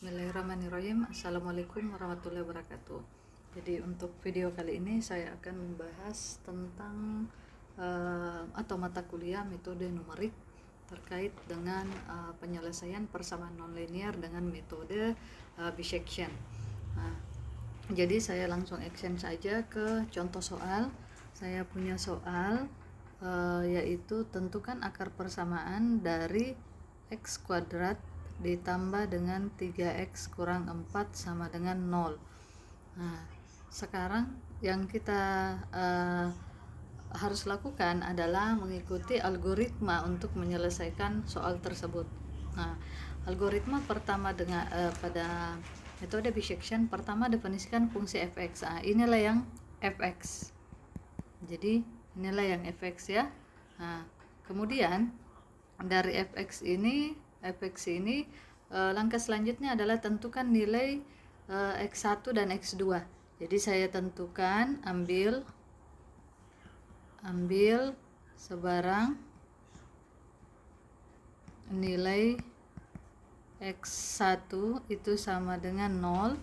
Bismillahirrahmanirrahim. Assalamualaikum warahmatullahi wabarakatuh. Jadi untuk video kali ini saya akan membahas tentang atau mata kuliah metode numerik terkait dengan penyelesaian persamaan nonlinear dengan metode bisection. Jadi saya langsung action saja ke contoh soal. Saya punya soal yaitu tentukan akar persamaan dari x kuadrat ditambah dengan 3x kurang 4 sama dengan 0. Nah, sekarang yang kita harus lakukan adalah mengikuti algoritma untuk menyelesaikan soal tersebut. Nah, algoritma pertama dengan pada metode bisection, pertama definisikan fungsi fx. Inilah yang fx. Jadi inilah yang fx ya. Nah, kemudian dari fx ini langkah selanjutnya adalah tentukan nilai x1 dan x2. Jadi saya tentukan ambil sebarang nilai x1 itu sama dengan 0,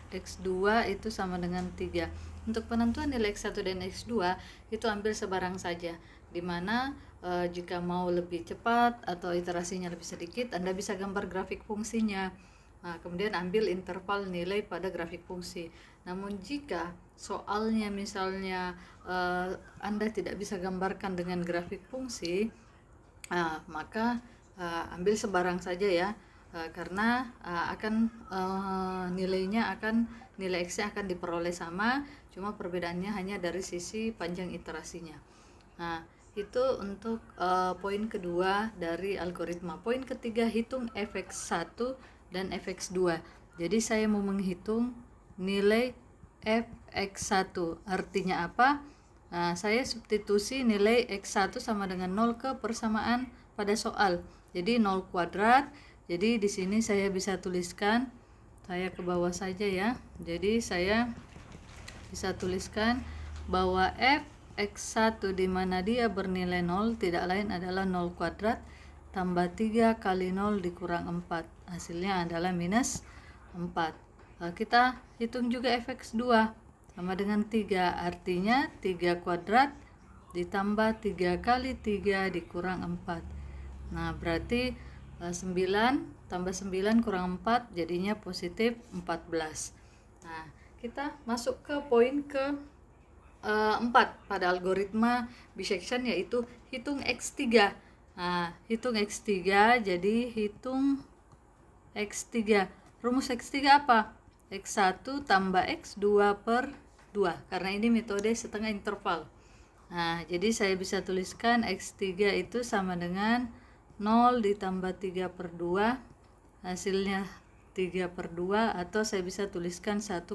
x2 itu sama dengan 3. Untuk penentuan nilai x1 dan x2 itu ambil sebarang saja, dimana jika mau lebih cepat atau iterasinya lebih sedikit, Anda bisa gambar grafik fungsinya. Nah, kemudian ambil interval nilai pada grafik fungsi. Namun jika soalnya misalnya Anda tidak bisa gambarkan dengan grafik fungsi, maka ambil sebarang saja ya, karena nilai x-nya akan diperoleh sama, cuma perbedaannya hanya dari sisi panjang iterasinya. Nah, itu untuk poin kedua dari algoritma. Poin ketiga, hitung fx1 dan fx2. Jadi saya mau menghitung nilai fx1. Artinya apa? Nah, saya substitusi nilai x1 sama dengan 0 ke persamaan pada soal. Jadi 0 kuadrat. Jadi di sini saya bisa tuliskan, saya ke bawah saja ya. Jadi saya bisa tuliskan bahwa fx1 di mana dia bernilai 0 tidak lain adalah 0 kuadrat tambah 3 kali 0 dikurang 4. Hasilnya adalah minus 4. Kita hitung juga fx2 sama dengan 3. Artinya 3 kuadrat ditambah 3 kali 3 dikurang 4. Nah, berarti 9 tambah 9 kurang 4 jadinya positif 14. Nah, kita masuk ke poin ke 4 pada algoritma bisection, yaitu hitung x3. Nah, hitung x3, jadi hitung x3. Rumus x3 apa? x1 tambah x2 per 2, karena ini metode setengah interval. Nah, jadi saya bisa tuliskan x3 itu sama dengan 0 ditambah 3 per 2, hasilnya 3 per 2, atau saya bisa tuliskan 1,5.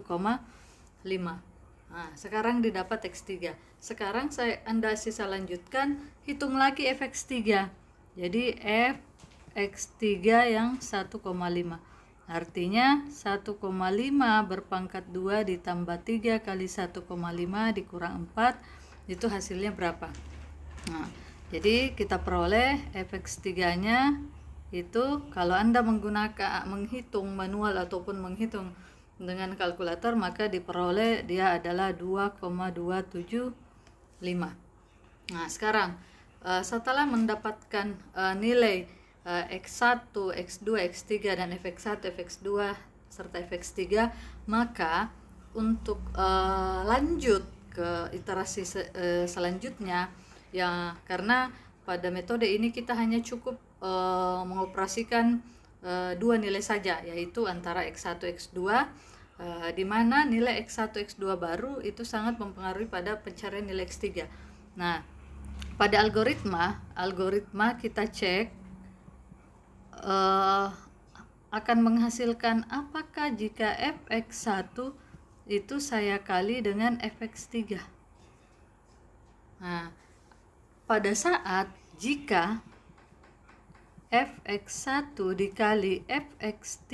Nah, sekarang didapat x3. Sekarang Anda sisa lanjutkan, hitung lagi fx3. Jadi fx3 yang 1,5. Artinya 1,5 berpangkat 2 ditambah 3 kali 1,5 dikurang 4, itu hasilnya berapa? Nah, jadi kita peroleh fx3-nya itu, kalau Anda menghitung manual ataupun menghitung dengan kalkulator, maka diperoleh dia adalah 2,275. Nah, sekarang setelah mendapatkan nilai x1, x2, x3 dan fx1, fx2 serta fx3, maka untuk lanjut ke iterasi selanjutnya ya, karena pada metode ini kita hanya cukup mengoperasikan dua nilai saja, yaitu antara x1, x2, di mana nilai x1, x2 baru itu sangat mempengaruhi pada pencarian nilai x3. Nah, pada algoritma kita cek akan menghasilkan apakah jika fx1 itu saya kali dengan fx3. Nah, pada saat jika fx1 dikali fx3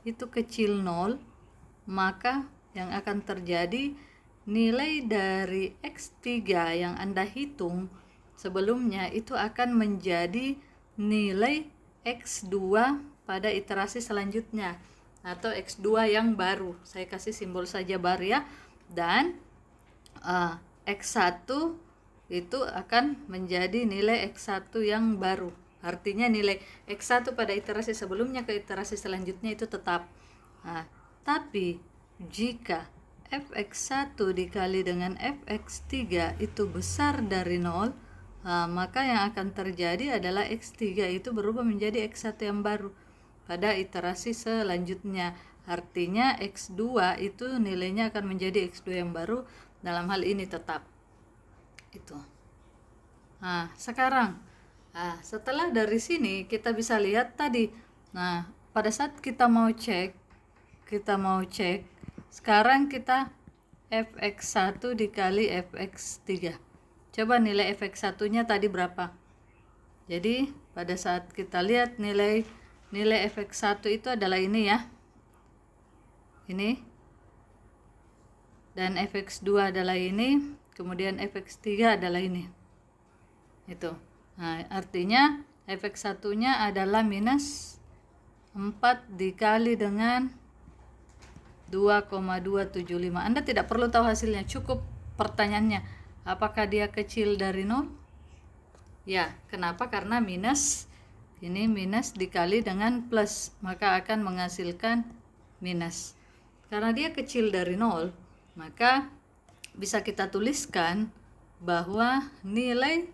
itu kecil 0, maka yang akan terjadi, nilai dari x3 yang Anda hitung sebelumnya itu akan menjadi nilai x2 pada iterasi selanjutnya atau X2 yang baru. Saya kasih simbol saja bar ya. Dan X1 itu akan menjadi nilai X1 yang baru. Artinya nilai X1 pada iterasi sebelumnya ke iterasi selanjutnya itu tetap. Nah, tapi jika fx1 dikali dengan fx3 itu besar dari 0, maka yang akan terjadi adalah x3 itu berubah menjadi x1 yang baru pada iterasi selanjutnya. Artinya x2 itu nilainya akan menjadi x2 yang baru, dalam hal ini tetap. Itu. Nah, sekarang setelah dari sini kita bisa lihat tadi. Nah, pada saat kita mau cek sekarang kita fx1 dikali fx3. Coba nilai fx1 nya tadi berapa? Jadi pada saat kita lihat nilai fx1 itu adalah ini ya, ini, dan fx2 adalah ini, kemudian fx3 adalah ini. Itu. Nah, artinya fx1 nya adalah minus 4 dikali dengan 2,275. Anda tidak perlu tahu hasilnya, cukup pertanyaannya apakah dia kecil dari 0? Ya, kenapa? Karena minus, ini minus dikali dengan plus, maka akan menghasilkan minus. Karena dia kecil dari 0, maka bisa kita tuliskan bahwa nilai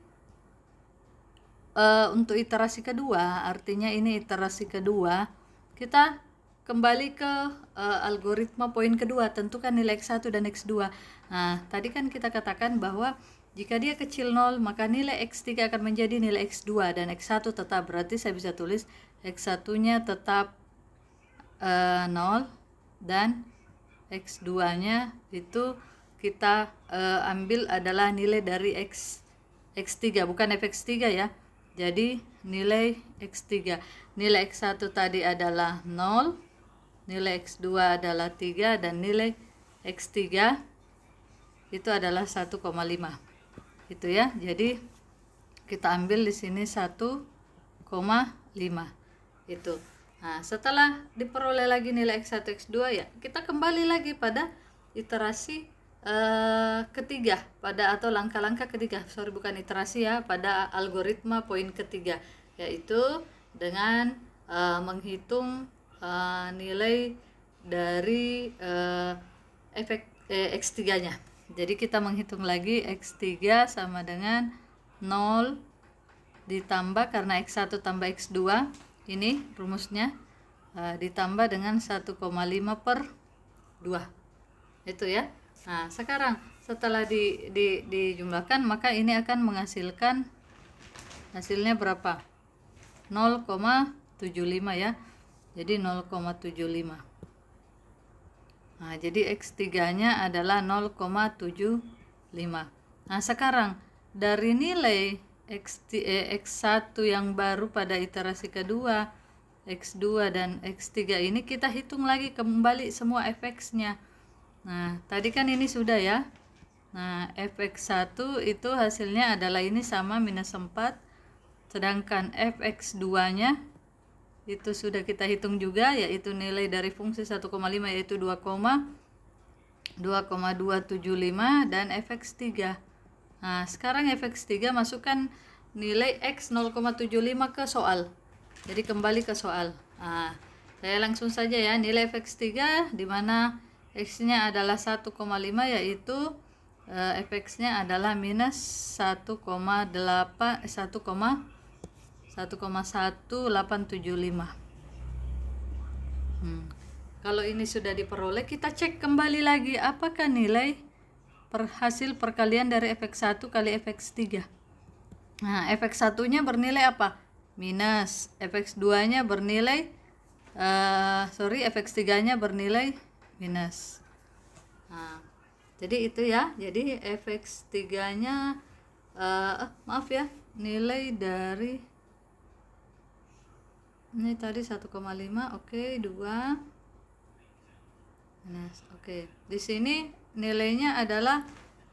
untuk iterasi kedua, artinya ini iterasi kedua, kita kembali ke algoritma poin kedua, tentukan nilai X1 dan X2. Nah, tadi kan kita katakan bahwa jika dia kecil 0, maka nilai X3 akan menjadi nilai X2 dan X1 tetap. Berarti saya bisa tulis X1-nya tetap 0 dan X2-nya itu kita ambil adalah nilai dari X3, bukan fx3 ya. Jadi nilai X3, nilai X1 tadi adalah 0, nilai X2 adalah 3, dan nilai X3 itu adalah 1,5. Itu ya. Jadi kita ambil di sini 1,5 itu. Nah, setelah diperoleh lagi nilai X1 X2 ya, kita kembali lagi pada iterasi ketiga, atau langkah-langkah ketiga, bukan iterasi ya, pada algoritma poin ketiga, yaitu dengan menghitung nilai dari X3 nya. Jadi kita menghitung lagi X3 sama dengan 0 ditambah, karena X1 tambah X2, ini rumusnya, ditambah dengan 1,5 per 2. Itu ya. Nah, sekarang setelah dijumlahkan, maka ini akan menghasilkan hasilnya berapa? 0,75 ya. Jadi 0,75. Nah, jadi X3-nya adalah 0,75. Nah, sekarang dari nilai X1 yang baru pada iterasi kedua, X2 dan X3 ini kita hitung lagi kembali semua fx-nya. Nah, tadi kan ini sudah ya. Nah, fx1 itu hasilnya adalah ini sama minus 4. Sedangkan fx2-nya itu sudah kita hitung juga, yaitu nilai dari fungsi 1,5 yaitu 2,275 dan fx3. Nah, sekarang fx3 masukkan nilai x 0,75 ke soal. Jadi kembali ke soal. Nah, saya langsung saja ya, nilai fx3 di mana X-nya adalah 1,5, yaitu fx-nya adalah minus 1,1875. Kalau ini sudah diperoleh, kita cek kembali lagi apakah nilai hasil perkalian dari fx1 kali fx3. Nah, fx1-nya bernilai apa? Minus. Fx2-nya bernilai fx3-nya bernilai minus. Nah, jadi itu ya. Jadi fx3-nya maaf ya, nilai dari ini tadi 1,5, oke, 2 minus. Oke. Di sini nilainya adalah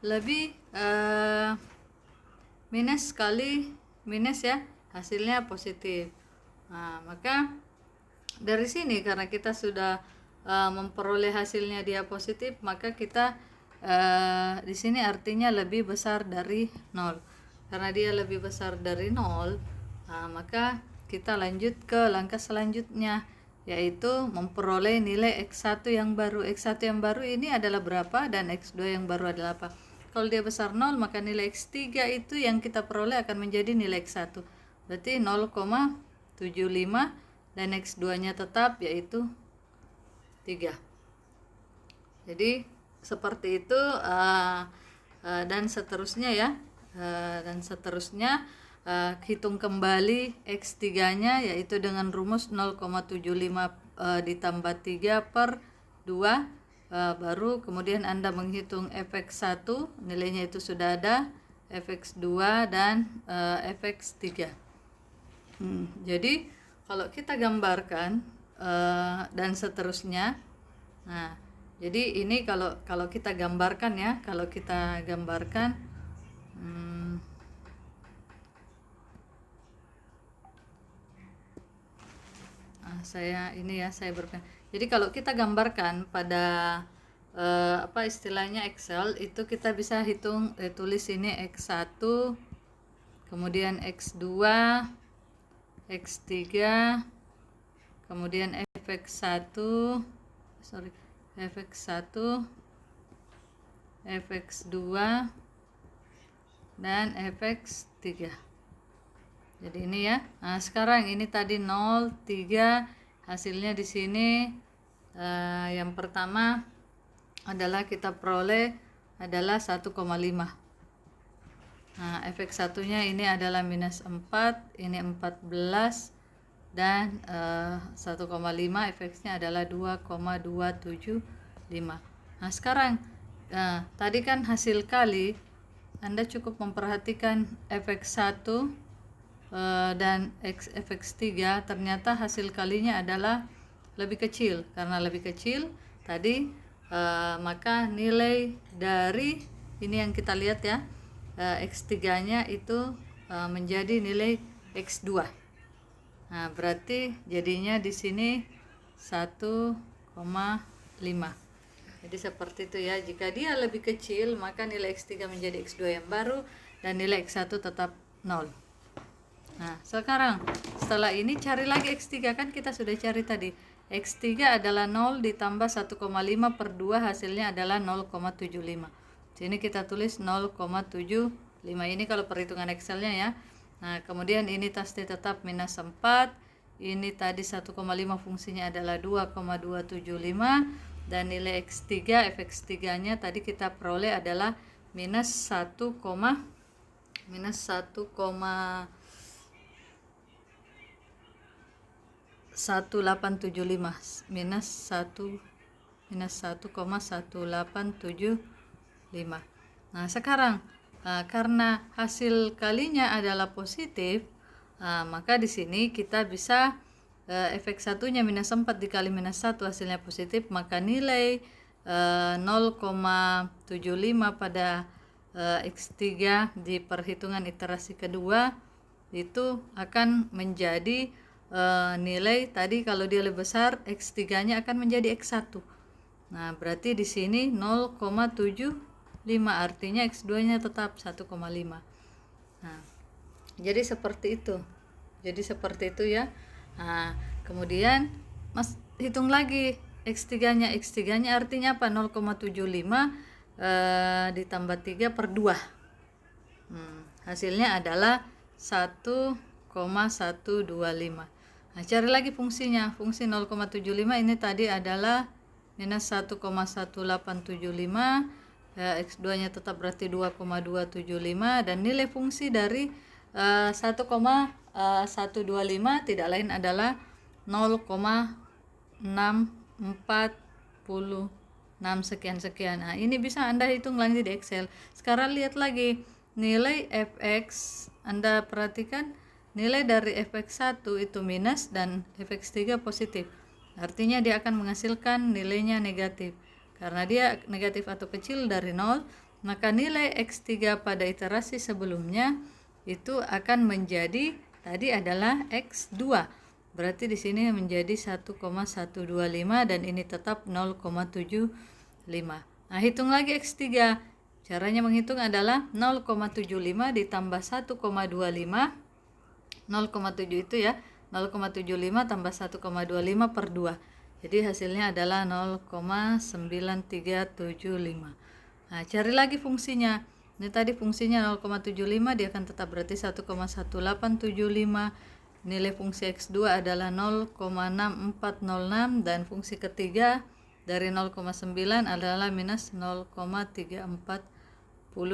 lebih minus kali minus ya, hasilnya positif. Nah, maka dari sini karena kita sudah memperoleh hasilnya dia positif, maka kita di sini artinya lebih besar dari 0. Karena dia lebih besar dari 0, maka kita lanjut ke langkah selanjutnya, yaitu memperoleh nilai X1 yang baru. X1 yang baru ini adalah berapa dan X2 yang baru adalah apa? Kalau dia besar 0, maka nilai X3 itu yang kita peroleh akan menjadi nilai X1. Berarti 0,75 dan X2-nya tetap yaitu 3. Jadi seperti itu dan seterusnya ya. Dan seterusnya hitung kembali X3-nya yaitu dengan rumus 0,75 ditambah 3 per 2. Baru kemudian Anda menghitung fx1, nilainya itu sudah ada, fx2 dan fx3. Jadi kalau kita gambarkan dan seterusnya, nah jadi ini kalau kita gambarkan ya, kalau kita gambarkan saya berpikir. Jadi kalau kita gambarkan pada apa istilahnya Excel, itu kita bisa hitung tulis ini X1, kemudian X2, X3, kemudian fx1, fx2 dan fx3. Jadi ini ya. Nah, sekarang ini tadi 0, 3, hasilnya di sini yang pertama adalah kita peroleh adalah 1,5. Nah, fx1-nya ini adalah minus 4, ini 14 dan 1,5, fx-nya adalah 2,275. Nah, sekarang tadi kan hasil kali, Anda cukup memperhatikan fx1 dan fx3, ternyata hasil kalinya adalah lebih kecil. Karena lebih kecil tadi maka nilai dari ini yang kita lihat ya, x3-nya itu menjadi nilai x2. Nah, berarti jadinya di sini 1,5. Jadi seperti itu ya. Jika dia lebih kecil, maka nilai x3 menjadi x2 yang baru dan nilai x1 tetap 0. Nah, sekarang setelah ini cari lagi X3, kan kita sudah cari tadi. X3 adalah 0 ditambah 1,5 per 2, hasilnya adalah 0,75. Sini kita tulis 0,75. Ini kalau perhitungan Excelnya ya. Nah, kemudian ini pasti tetap minus 4. Ini tadi 1,5 fungsinya adalah 2,275. Dan nilai X3, fx3-nya tadi kita peroleh adalah minus 1,175 minus 1,1875. Nah, sekarang karena hasil kalinya adalah positif, maka di sini kita bisa fx1-nya minus 4 dikali minus 1 hasilnya positif, maka nilai 0,75 pada x3 di perhitungan iterasi kedua itu akan menjadi nilai tadi, kalau dia lebih besar X3-nya akan menjadi X1. Nah, berarti di sini 0,75, artinya X2-nya tetap 1,5. Nah, jadi seperti itu. Ya. Nah, kemudian Mas hitung lagi X3-nya. X3-nya artinya apa? 0,75 ditambah 3 per 2. Hasilnya adalah 1,125. Nah, cari lagi fungsinya. Fungsi 0,75 ini tadi adalah minus 1,1875. X2-nya tetap berarti 2,275. Dan nilai fungsi dari 1,125 tidak lain adalah 0,646 sekian-sekian. Nah, ini bisa Anda hitung lagi di Excel. Sekarang lihat lagi nilai fx. Anda perhatikan nilai dari fx1 itu minus dan fx3 positif. Artinya dia akan menghasilkan nilainya negatif. Karena dia negatif atau kecil dari 0, maka nilai x3 pada iterasi sebelumnya itu akan menjadi tadi adalah x2. Berarti di sini menjadi 1,125 dan ini tetap 0,75. Nah, hitung lagi X3. Caranya menghitung adalah 0,75 ditambah 1,25. 0,7 itu ya, 0,75 tambah 1,25 per 2. Jadi hasilnya adalah 0,9375. Nah, cari lagi fungsinya. Ini tadi fungsinya 0,75, dia akan tetap berarti 1,1875. Nilai fungsi X2 adalah 0,6406 dan fungsi ketiga dari 0,9 adalah minus 0,340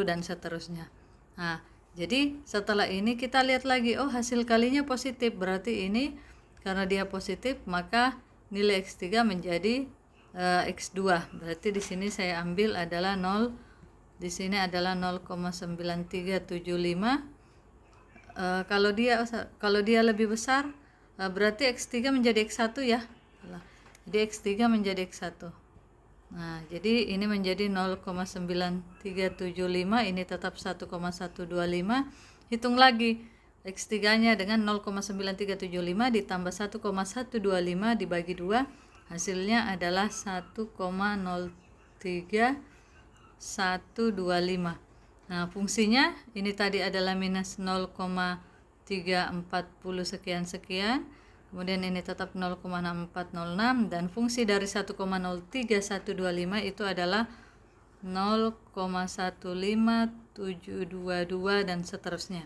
dan seterusnya. Nah, jadi setelah ini kita lihat lagi, oh hasil kalinya positif, berarti ini karena dia positif maka nilai X3 menjadi X2. Berarti di sini saya ambil adalah 0, di sini adalah 0,9375. Kalau dia lebih besar berarti X3 menjadi X1 ya. Jadi X3 menjadi X1. Nah, jadi ini menjadi 0,9375, ini tetap 1,125. Hitung lagi X3-nya dengan 0,9375 ditambah 1,125 dibagi 2, hasilnya adalah 1,03125. Nah, fungsinya ini tadi adalah minus 0,340 sekian-sekian. Kemudian ini tetap 0,6406 dan fungsi dari 1,03125 itu adalah 0,15722 dan seterusnya.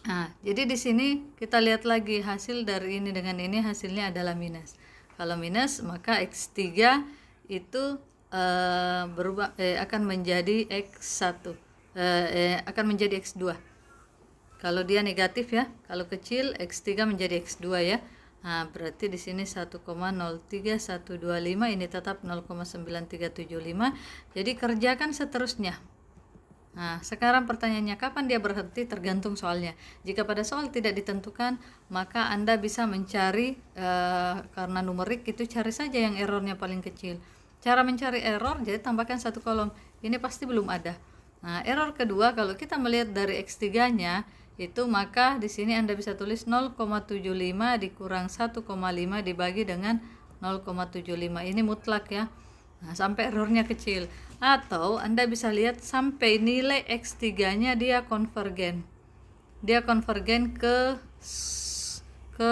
Nah, jadi di sini kita lihat lagi hasil dari ini dengan ini hasilnya adalah minus. Kalau minus maka X3 itu berubah akan menjadi X1. Akan menjadi X2. Kalau dia negatif ya, kalau kecil X3 menjadi X2 ya. Nah, berarti di sini 1,03125, ini tetap 0,9375. Jadi kerjakan seterusnya. Nah, sekarang pertanyaannya kapan dia berhenti tergantung soalnya. Jika pada soal tidak ditentukan, maka Anda bisa mencari karena numerik itu cari saja yang errornya paling kecil. Cara mencari error, jadi tambahkan satu kolom. Ini pasti belum ada. Nah, error kedua kalau kita melihat dari X3-nya itu maka di sini Anda bisa tulis 0,75 dikurang 1,5 dibagi dengan 0,75. Ini mutlak ya. Nah, sampai errornya kecil. Atau Anda bisa lihat sampai nilai X3-nya dia konvergen. Dia konvergen ke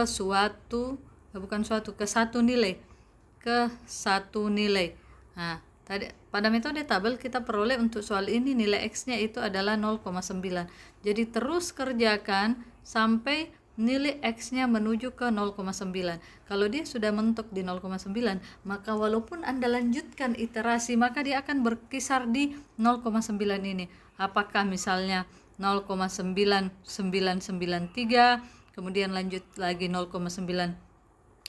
suatu ke satu nilai. Ke satu nilai. Nah, tadi pada metode tabel kita peroleh untuk soal ini nilai X-nya itu adalah 0,9. Jadi terus kerjakan sampai nilai X-nya menuju ke 0,9. Kalau dia sudah mentok di 0,9, maka walaupun Anda lanjutkan iterasi, maka dia akan berkisar di 0,9 ini. Apakah misalnya 0,9993, kemudian lanjut lagi 0,98,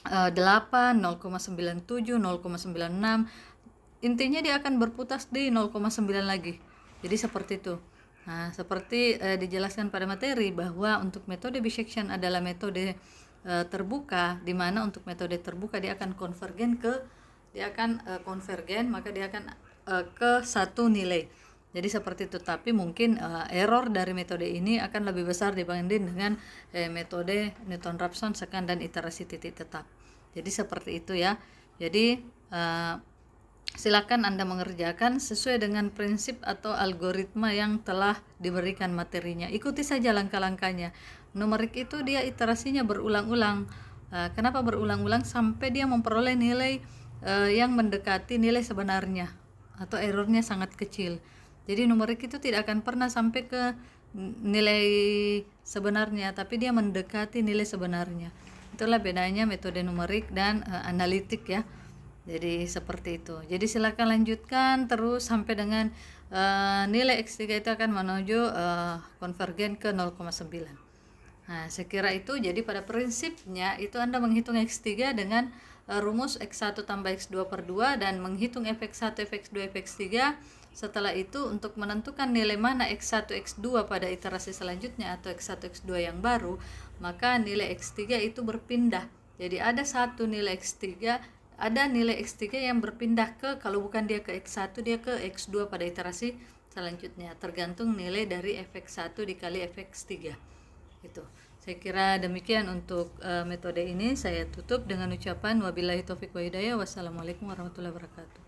0,97, 0,96. Intinya dia akan berputar di 0,9 lagi. Jadi seperti itu. Nah, seperti dijelaskan pada materi bahwa untuk metode bisection adalah metode terbuka, di mana untuk metode terbuka dia akan konvergen maka dia akan ke satu nilai. Jadi seperti itu. Tapi mungkin error dari metode ini akan lebih besar dibanding dengan metode Newton-Raphson, Secant, dan iterasi titik tetap. Jadi seperti itu ya. Jadi silakan Anda mengerjakan sesuai dengan prinsip atau algoritma yang telah diberikan materinya. Ikuti saja langkah-langkahnya. Numerik itu dia iterasinya berulang-ulang. Kenapa berulang-ulang? Sampai dia memperoleh nilai yang mendekati nilai sebenarnya atau errornya sangat kecil. Jadi numerik itu tidak akan pernah sampai ke nilai sebenarnya, tapi dia mendekati nilai sebenarnya. Itulah bedanya metode numerik dan analitik ya. Jadi seperti itu. Jadi silakan lanjutkan terus sampai dengan nilai X3 itu akan menuju konvergen ke 0,9. Nah, sekira itu. Jadi pada prinsipnya itu Anda menghitung X3 dengan rumus X1 tambah X2 per 2 dan menghitung Fx1, Fx2, Fx3. Setelah itu untuk menentukan nilai mana X1, X2 pada iterasi selanjutnya atau X1, X2 yang baru, maka nilai X3 itu berpindah. Jadi ada satu nilai X3, ada nilai X3 yang berpindah ke, kalau bukan dia ke X1, dia ke X2 pada iterasi selanjutnya, tergantung nilai dari Fx1 dikali Fx3 itu. Saya kira demikian untuk metode ini. Saya tutup dengan ucapan wabillahi taufik wa hidayah. Wassalamualaikum warahmatullahi wabarakatuh.